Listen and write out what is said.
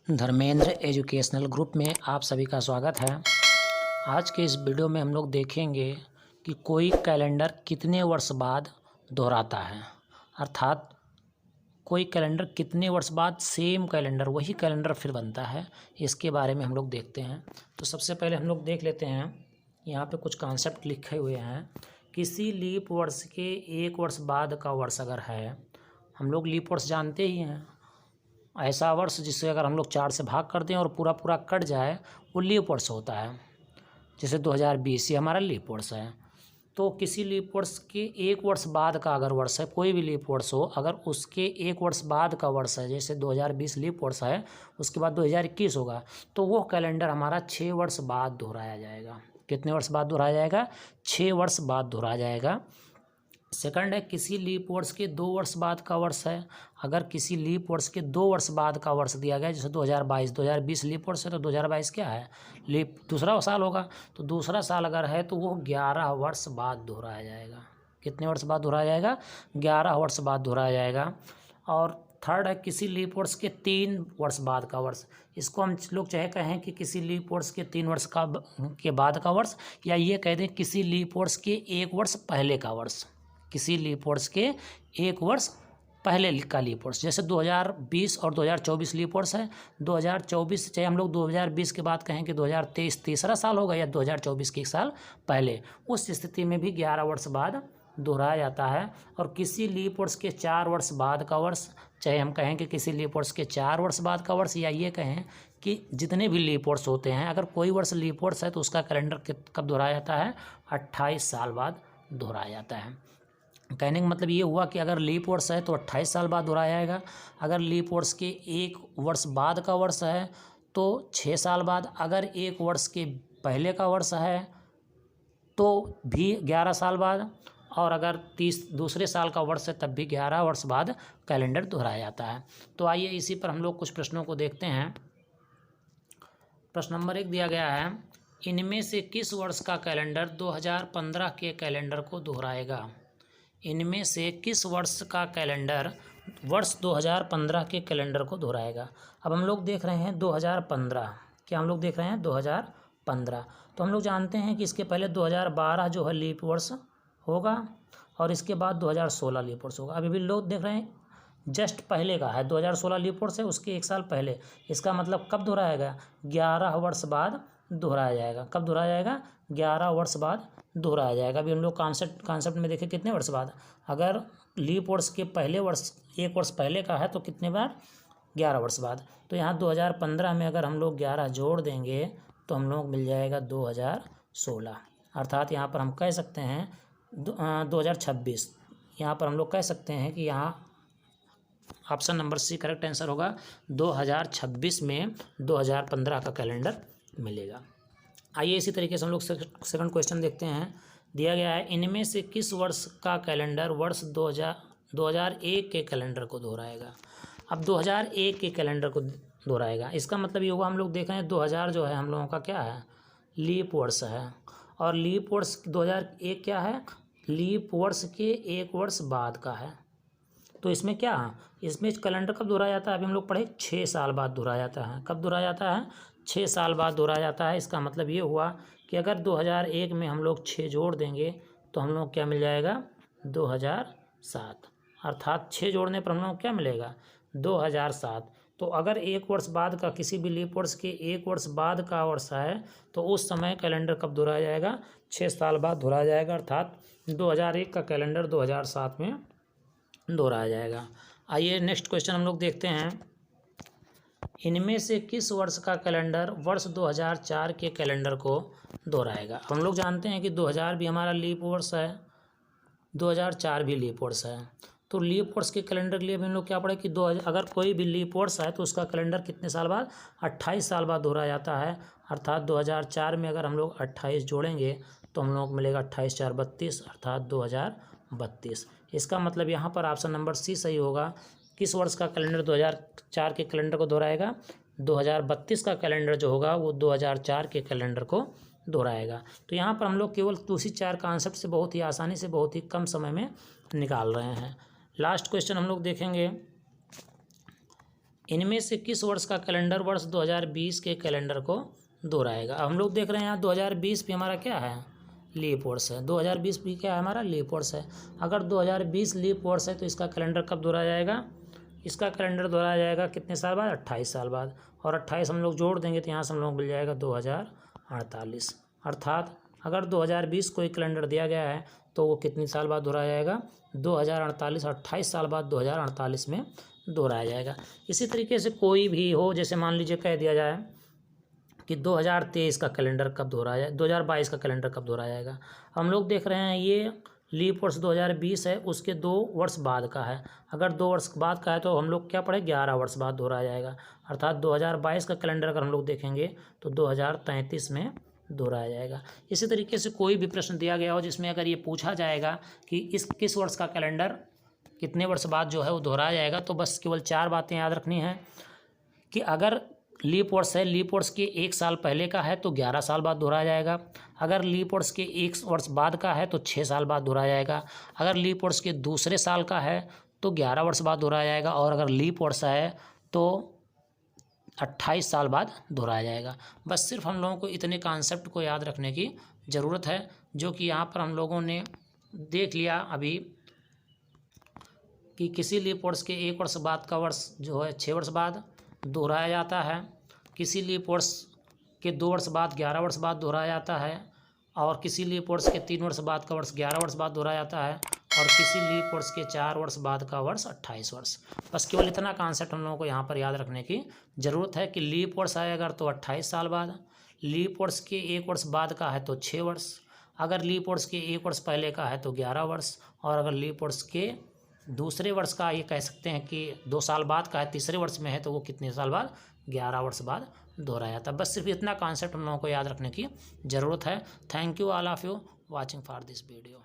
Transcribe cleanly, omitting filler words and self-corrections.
Dharmendra educational group में आप सभी का स्वागत है। आज के इस वीडियो में हम लोग देखेंगे कि कोई कैलेंडर कितने वर्ष बाद दोहराता है, अर्थात कोई कैलेंडर कितने वर्ष बाद सेम कैलेंडर वही कैलेंडर फिर बनता है, इसके बारे में हम लोग देखते हैं। तो सबसे पहले हम लोग देख लेते हैं, यहाँ पे कुछ कॉन्सेप्ट लिखे हुए हैं। किसी लीप वर्ष के 1 वर्ष बाद का वर्ष अगर है, हम लोग लीप वर्ष जानते ही हैं, ऐसा वर्ष जिसे अगर हम लोग 4 से भाग कर दें और पूरा पूरा कट जाए वो लीप वर्ष होता है। जैसे 2020 ये हमारा लीप वर्ष है। तो किसी लीप वर्ष के 1 वर्ष बाद का अगर वर्ष है, कोई भी लीप वर्ष हो, अगर उसके 1 वर्ष बाद का वर्ष है, जैसे 2020 लीप वर्ष है, उसके बाद 2021 होगा, तो वो कैलेंडर हमारा 6 वर्ष बाद दोहराया जाएगा। कितने वर्ष बाद दोहराया जाएगा? 6 वर्ष बाद दोहराया जाएगा। सेकंड है, किसी लीप वर्ष के 2 वर्ष बाद का वर्ष है। अगर किसी लीप वर्ष के 2 वर्ष बाद का वर्ष दिया गया, जैसे 2020 लीप वर्ष है, तो 2022 क्या है? लीप दूसरा साल होगा। तो दूसरा साल अगर है तो वो 11 वर्ष बाद दोहराया जाएगा। कितने वर्ष बाद दोहराया जाएगा? 11 वर्ष बाद दोहराया जाएगा। और थर्ड है, किसी लीप वर्ष के 3 वर्ष बाद का वर्ष। इसको हम लोग चाहे कहें कि किसी लीप वर्ष के 3 वर्ष के बाद का वर्ष, या ये कह दें किसी लीप वर्ष के 1 वर्ष पहले का वर्ष। किसी लीप वर्ष के 1 वर्ष पहले का लीप वर्ष, जैसे 2020 और 2024 लीप वर्ष है। 2024 चाहे हम लोग 2020 के बाद कहें कि 2023 तीसरा साल होगा, या 2024 के 1 साल पहले, उस स्थिति में भी 11 वर्ष बाद दोहराया जाता है। और किसी लीप वर्ष के 4 वर्ष बाद का वर्ष, चाहे हम कहें कि किसी लीप वर्ष के 4 वर्ष बाद का वर्ष, या ये कहें कि जितने भी लीप वर्ष होते हैं, अगर कोई वर्ष लीप वर्ष है तो उसका कैलेंडर कब दोहराया जाता है? 28 साल बाद दोहराया जाता है। कहने का मतलब ये हुआ कि अगर लीप वर्ष है तो 28 साल बाद दोहराया जाएगा। अगर लीप वर्ष के 1 वर्ष बाद का वर्ष है तो 6 साल बाद। अगर 1 वर्ष के पहले का वर्ष है तो भी 11 साल बाद। और अगर दूसरे साल का वर्ष है तब भी 11 वर्ष बाद कैलेंडर दोहराया जाता है। तो आइए इसी पर हम लोग कुछ प्रश्नों को देखते हैं। प्रश्न नंबर 1 दिया गया है, इनमें से किस वर्ष का कैलेंडर 2015 के कैलेंडर को दोहराएगा? इनमें से किस वर्ष का कैलेंडर वर्ष 2015 के कैलेंडर को दोहराएगा? अब हम लोग देख रहे हैं 2015, क्या हम लोग देख रहे हैं 2015। तो हम लोग जानते हैं कि इसके पहले 2012 जो है लीप वर्ष होगा, और इसके बाद 2016 लीप वर्ष होगा। अभी भी लोग देख रहे हैं जस्ट पहले का है 2016 लीप वर्ष है, उसके 1 साल पहले। इसका मतलब कब दोहराएगा? 11 वर्ष बाद दोहराया जाएगा। कब दोहराया जाएगा? 11 वर्ष बाद दोहराया जाएगा। अभी हम लोग कॉन्सेप्ट में देखें कितने वर्ष बाद। अगर लीप वर्ष के पहले वर्ष 1 वर्ष पहले का है तो कितने बार? 11 वर्ष बाद। तो यहाँ 2015 में अगर हम लोग 11 जोड़ देंगे तो हम लोग मिल जाएगा 2016, अर्थात यहाँ पर हम कह सकते हैं 2026। यहाँ पर हम लोग कह सकते हैं कि यहाँ option number C correct answer होगा। 2026 में 2015 का कैलेंडर मिलेगा। आइए इसी तरीके से हम लोग सेकंड क्वेश्चन देखते हैं। दिया गया है, इनमें से किस वर्ष का कैलेंडर वर्ष 2001 के कैलेंडर को दोहराएगा? अब 2001 के कैलेंडर को दोहराएगा, इसका मतलब ये होगा, हम लोग देख रहे हैं 2000 जो है हम लोगों का क्या है? लीप वर्ष है। और लीप वर्ष 2001 क्या है? लीप वर्ष के 1 वर्ष बाद का है। तो इसमें क्या है? इसमें कैलेंडर कब दोहराया जाता है? अभी हम लोग पढ़े 6 साल बाद दोहराया जाता है। कब दोहराया जाता है? 6 साल बाद दोहराया जाता है। इसका मतलब ये हुआ कि अगर 2001 में हम लोग 6 जोड़ देंगे तो हम लोग क्या मिल जाएगा? 2007, अर्थात 6 जोड़ने पर हम लोग क्या मिलेगा? 2007। तो अगर 1 वर्ष बाद का, किसी भी लीप वर्ष के 1 वर्ष बाद का वर्ष है तो उस समय कैलेंडर कब दोहराया जाएगा? 6 साल बाद दोहराया जाएगा, अर्थात 2001 का कैलेंडर 2007 में दोहराया जाएगा। आइए नेक्स्ट क्वेश्चन हम लोग देखते हैं। इनमें से किस वर्ष का कैलेंडर वर्ष 2004 के कैलेंडर को दोहराएगा? हम लोग जानते हैं कि 2000 भी हमारा लीप वर्ष है, 2004 भी लीप वर्ष है। तो लीप वर्ष के कैलेंडर के लिए भी हम लोग क्या पढ़े कि अगर कोई भी लीप वर्ष है तो उसका कैलेंडर कितने साल बाद? 28 साल बाद दोहराया जाता है। अर्थात 2004 में अगर हम लोग 28 जोड़ेंगे तो हम लोग मिलेगा 28 4 32, अर्थात 2032। इसका मतलब यहाँ पर ऑप्शन नंबर सी सही होगा। किस वर्ष का कैलेंडर 2004 के कैलेंडर को दोहराएगा? 2032 का कैलेंडर जो होगा वो 2004 के कैलेंडर को दोहराएगा। तो यहाँ पर हम लोग केवल उसी 4 कॉन्सेप्ट से बहुत ही आसानी से, बहुत ही कम समय में निकाल रहे हैं। लास्ट क्वेश्चन हम लोग देखेंगे। इनमें से किस वर्ष का कैलेंडर वर्ष 2020 के कैलेंडर को दोहराएगा। अब हम लोग देख रहे हैं यहाँ 2020 भी हमारा क्या है, लीप वर्ष है। 2020 भी क्या है हमारा, लीप वर्ष है। अगर 2020 लीप वर्ष है तो इसका कैलेंडर कब दोहराया जाएगा, इसका कैलेंडर दोहराया जाएगा कितने साल बाद, 28 साल बाद। और 28 हम लोग जोड़ देंगे तो यहाँ से हम लोग मिल जाएगा 2048। अर्थात अगर 2020 को एक कैलेंडर दिया गया है तो वो कितने साल बाद दोहराया जाएगा, 2048, 28 साल बाद 2048 में दोहराया जाएगा। इसी तरीके से कोई भी हो, जैसे मान लीजिए कह दिया जाए कि 2023 का कैलेंडर कब दोहराया, 2022 का कैलेंडर कब दोहराया जाएगा। हम लोग देख रहे हैं ये लीप वर्ष 2020 है, उसके 2 वर्ष बाद का है। अगर 2 वर्ष बाद का है तो हम लोग क्या पढ़े, 11 वर्ष बाद दोहराया जाएगा। अर्थात 2022 का कैलेंडर अगर हम लोग देखेंगे तो 2033 में दोहराया जाएगा। इसी तरीके से कोई भी प्रश्न दिया गया हो जिसमें अगर ये पूछा जाएगा कि किस वर्ष का कैलेंडर कितने वर्ष बाद जो है वो दोहराया जाएगा, तो बस केवल 4 बातें याद रखनी है कि अगर लीप वर्ष है, लीप वर्ष के 1 साल पहले का है तो 11 साल बाद दोहराया जाएगा। अगर लीप वर्ष के 1 वर्ष बाद का है तो 6 साल बाद दोहराया जाएगा। अगर लीप वर्ष के दूसरे साल का है तो 11 वर्ष बाद दोहराया जाएगा। और अगर लीप वर्ष है तो 28 साल बाद दोहराया जाएगा। बस सिर्फ हम लोगों को इतने कॉन्सेप्ट को याद रखने की ज़रूरत है, जो कि यहाँ पर हम लोगों ने देख लिया अभी कि किसी लीप वर्ष के 1 वर्ष बाद का वर्ष जो है 6 वर्ष बाद दोहराया जाता है, किसी लीप वर्ष के 2 वर्ष बाद 11 वर्ष बाद दोहराया जाता है, और किसी लीप वर्ष के 3 वर्ष बाद का वर्ष 11 वर्ष बाद दोहराया जाता है, और किसी लीप वर्ष के 4 वर्ष बाद का वर्ष 28 वर्ष। बस केवल इतना कॉन्सेप्ट हम लोगों को यहाँ पर याद रखने की ज़रूरत है कि लीप वर्ष आए अगर तो 28 साल बाद, लीप वर्ष के 1 वर्ष बाद का है तो 6 वर्ष, अगर लीप वर्ष के 1 वर्ष पहले का है तो 11 वर्ष, और अगर लीप वर्ष के दूसरे वर्ष का ये कह सकते हैं कि 2 साल बाद का है, तीसरे वर्ष में है तो वो कितने साल बाद, 11 वर्ष बाद दोहराया था। बस सिर्फ इतना कॉन्सेप्ट हम लोगों को याद रखने की ज़रूरत है। Thank you all of you watching for this video.